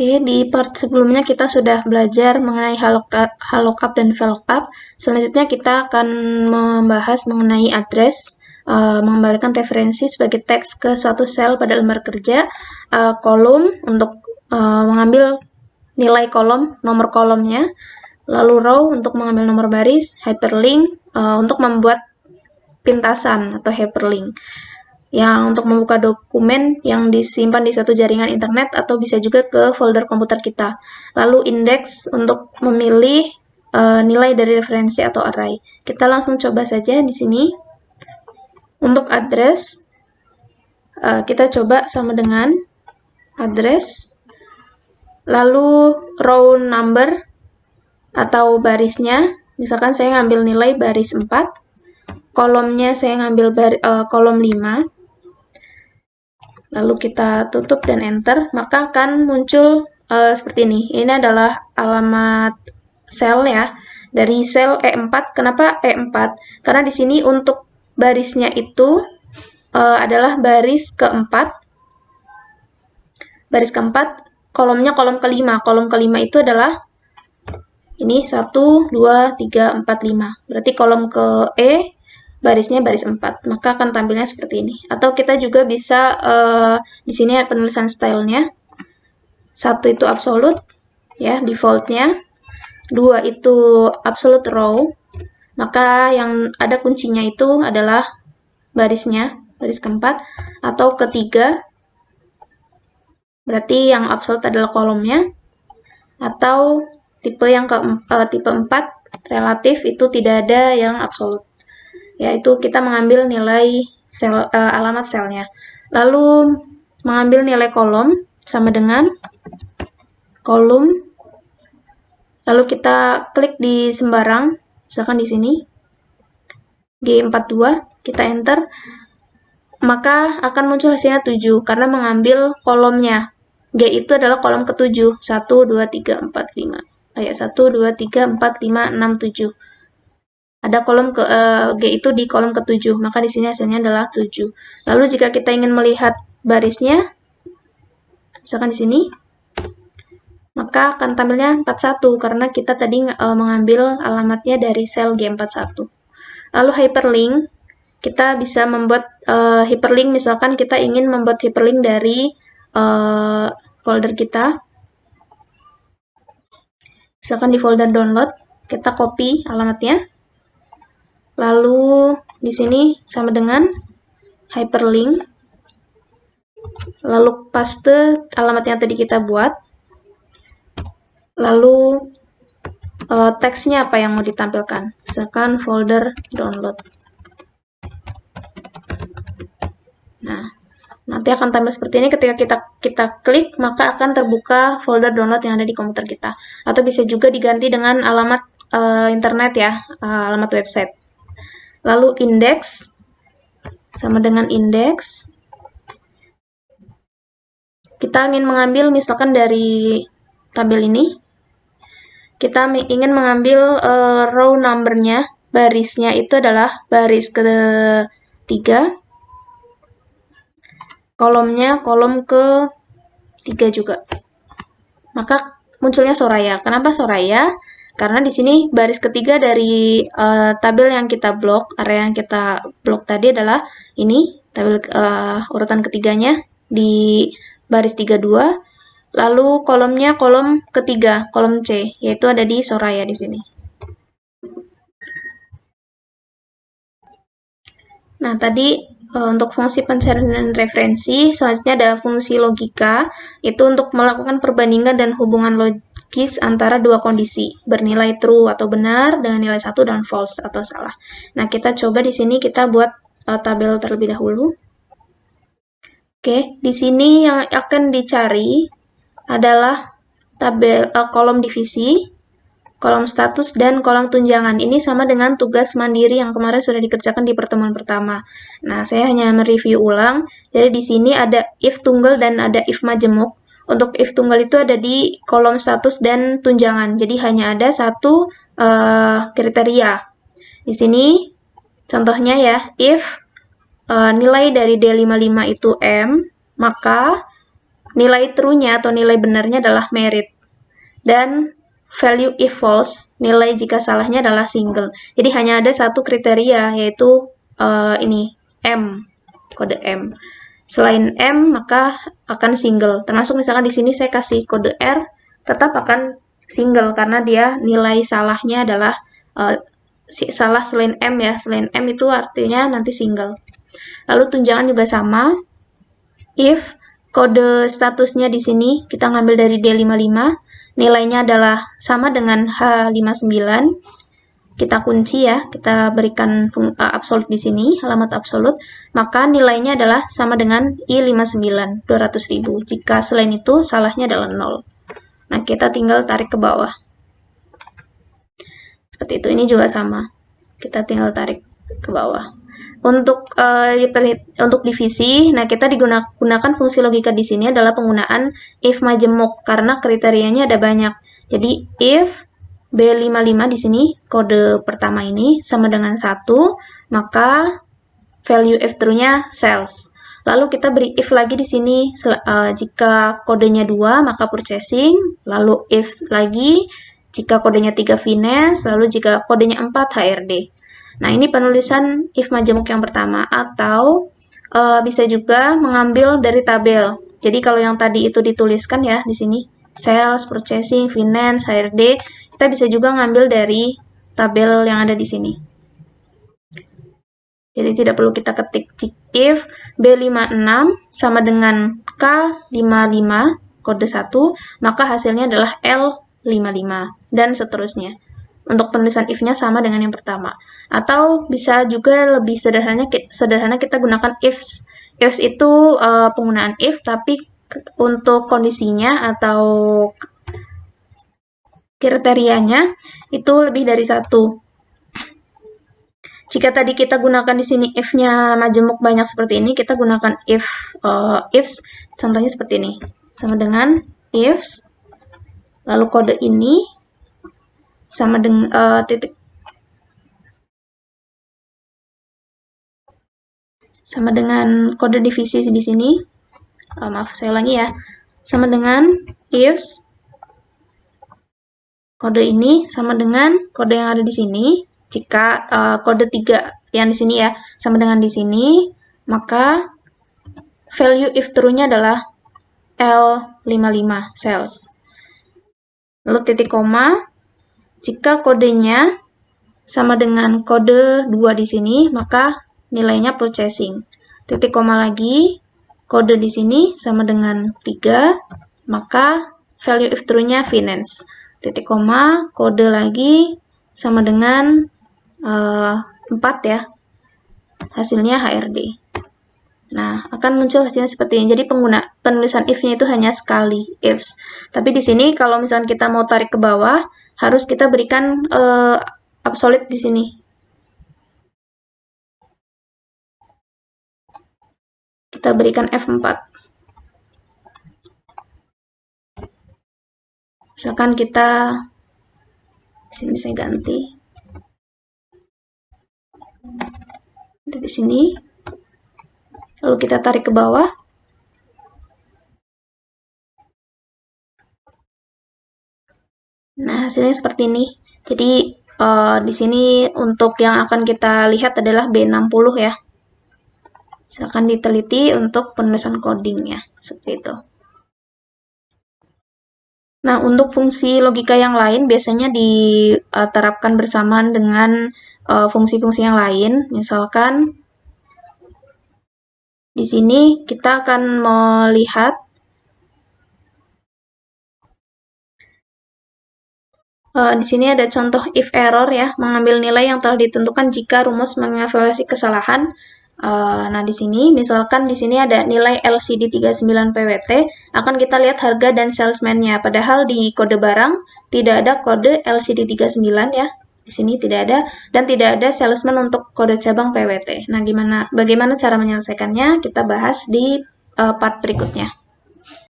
Oke, di part sebelumnya kita sudah belajar mengenai HLOOKUP dan VLOOKUP. Selanjutnya kita akan membahas mengenai address, mengembalikan referensi sebagai teks ke suatu sel pada lembar kerja, kolom untuk mengambil nilai kolom, nomor kolomnya, lalu row untuk mengambil nomor baris, hyperlink untuk membuat pintasan atau hyperlink. Yang untuk membuka dokumen yang disimpan di suatu jaringan internet atau bisa juga ke folder komputer kita. Lalu index untuk memilih nilai dari referensi atau array. Kita langsung coba saja di sini. Untuk address, kita coba sama dengan address, lalu row number atau barisnya. Misalkan saya ngambil nilai baris 4, kolomnya saya ngambil kolom 5, lalu kita tutup dan enter, maka akan muncul seperti ini. Ini adalah alamat sel ya, dari sel E4. Kenapa E4? Karena di sini untuk barisnya itu adalah baris keempat. Baris keempat, kolomnya kolom kelima. Kolom kelima itu adalah ini 1, 2, 3, 4, 5. Berarti kolom ke E, barisnya baris 4, maka akan tampilnya seperti ini. Atau kita juga bisa di sini ada penulisan stylenya. 1 itu absolute ya, defaultnya. 2 itu absolute row, maka yang ada kuncinya itu adalah barisnya, baris keempat, atau ketiga, berarti yang absolute adalah kolomnya, atau tipe yang tipe 4 relatif itu tidak ada yang absolute. Yaitu kita mengambil nilai sel, alamat selnya. Lalu mengambil nilai kolom sama dengan kolom. Lalu kita klik di sembarang, misalkan di sini G42, kita enter, maka akan muncul hasilnya 7 karena mengambil kolomnya. G itu adalah kolom ke-7. 1, 2, 3, 4, 5. 1, 2, 3, 4, 5, 6, 7. Ada kolom ke G itu di kolom ke-7, maka di sini hasilnya adalah 7. Lalu jika kita ingin melihat barisnya, misalkan di sini, maka akan tampilnya 41 karena kita tadi mengambil alamatnya dari sel G41. Lalu hyperlink, kita bisa membuat hyperlink, misalkan kita ingin membuat hyperlink dari folder kita. Misalkan di folder download, kita copy alamatnya. Lalu di sini sama dengan hyperlink. Lalu paste alamat yang tadi kita buat. Lalu teksnya apa yang mau ditampilkan? Misalkan folder download. Nah, nanti akan tampil seperti ini. Ketika kita klik, maka akan terbuka folder download yang ada di komputer kita. Atau bisa juga diganti dengan alamat internet ya, alamat website. Lalu index sama dengan index. Kita ingin mengambil misalkan dari tabel ini. Kita ingin mengambil row number-nya, barisnya itu adalah baris ke-3. Kolomnya kolom ke-3 juga. Maka munculnya Soraya. Kenapa Soraya? Karena di sini baris ketiga dari tabel yang kita blok, area yang kita blok tadi adalah ini, tabel urutan ketiganya di baris 32. Lalu kolomnya kolom ketiga, kolom C, yaitu ada di Soraya di sini. Nah, tadi untuk fungsi pencarian referensi, selanjutnya ada fungsi logika, itu untuk melakukan perbandingan dan hubungan logis antara dua kondisi, bernilai true atau benar dengan nilai 1 dan false atau salah. Nah, kita coba di sini kita buat tabel terlebih dahulu. Oke, di sini yang akan dicari adalah tabel kolom divisi, kolom status, dan kolom tunjangan. Ini sama dengan tugas mandiri yang kemarin sudah dikerjakan di pertemuan pertama. Nah, saya hanya mereview ulang. Jadi di sini ada if tunggal dan ada if majemuk. Untuk if tunggal itu ada di kolom status dan tunjangan. Jadi hanya ada satu kriteria. Di sini contohnya ya, if nilai dari D55 itu M, maka nilai true-nya atau nilai benarnya adalah merit. Dan value if false, nilai jika salahnya adalah single. Jadi hanya ada satu kriteria, yaitu ini, M, kode M. Selain M, maka akan single. Termasuk misalkan di sini saya kasih kode R, tetap akan single, karena dia nilai salahnya adalah salah selain M ya. Selain M itu artinya nanti single. Lalu tunjangan juga sama. If kode statusnya di sini kita ngambil dari D55, nilainya adalah sama dengan H59, kita kunci ya, kita berikan absolut di sini, alamat absolut, maka nilainya adalah sama dengan I59, 200.000. Jika selain itu salahnya adalah 0. Nah, kita tinggal tarik ke bawah. Seperti itu, ini juga sama. Kita tinggal tarik ke bawah. Untuk divisi, nah kita gunakan fungsi logika di sini adalah penggunaan if majemuk karena kriterianya ada banyak. Jadi if B55 di sini kode pertama ini sama dengan 1, maka value if true-nya sales. Lalu kita beri if lagi di sini, jika kodenya 2 maka purchasing, lalu if lagi jika kodenya 3 finance, lalu jika kodenya 4 HRD. Nah, ini penulisan if majemuk yang pertama, atau bisa juga mengambil dari tabel. Jadi kalau yang tadi itu dituliskan ya di sini, sales, purchasing, finance, HRD, kita bisa juga ngambil dari tabel yang ada di sini. Jadi tidak perlu kita ketik. If B56 sama dengan K55 kode 1, maka hasilnya adalah L55 dan seterusnya. Untuk penulisan if-nya sama dengan yang pertama. Atau bisa juga lebih sederhana kita gunakan ifs. Ifs itu penggunaan if, tapi untuk kondisinya atau kriterianya itu lebih dari 1. Jika tadi kita gunakan di sini if-nya majemuk banyak seperti ini, kita gunakan ifs, contohnya seperti ini. Sama dengan ifs, lalu kode ini sama dengan titik sama dengan kode divisi di sini. Maaf, saya ulangi ya. Sama dengan ifs kode ini sama dengan kode yang ada di sini. Jika kode 3 yang di sini ya sama dengan di sini, maka value if true-nya adalah L55 sales. Lalu titik koma, jika kodenya sama dengan kode 2 di sini, maka nilainya purchasing. Titik koma lagi, kode di sini sama dengan 3, maka value if true-nya finance. Titik koma, kode lagi sama dengan 4 ya, hasilnya HRD. Nah, akan muncul hasilnya seperti ini. Jadi penulisan if-nya itu hanya sekali, ifs. Tapi di sini kalau misalnya kita mau tarik ke bawah, harus kita berikan absolute di sini. Kita berikan F4. Misalkan kita sini saya ganti. Dari sini. Lalu kita tarik ke bawah. Nah, hasilnya seperti ini. Jadi, di sini untuk yang akan kita lihat adalah B60 ya. Silakan diteliti untuk penulisan codingnya. Seperti itu. Nah, untuk fungsi logika yang lain biasanya diterapkan bersamaan dengan fungsi-fungsi yang lain. Misalkan, di sini kita akan melihat di sini ada contoh if error ya, mengambil nilai yang telah ditentukan jika rumus mengevaluasi kesalahan. Nah, di sini misalkan di sini ada nilai LCD 39 PWT, akan kita lihat harga dan salesman-nya. Padahal di kode barang tidak ada kode LCD 39 ya. Di sini tidak ada, dan tidak ada salesman untuk kode cabang PWT. Nah, bagaimana cara menyelesaikannya? Kita bahas di part berikutnya.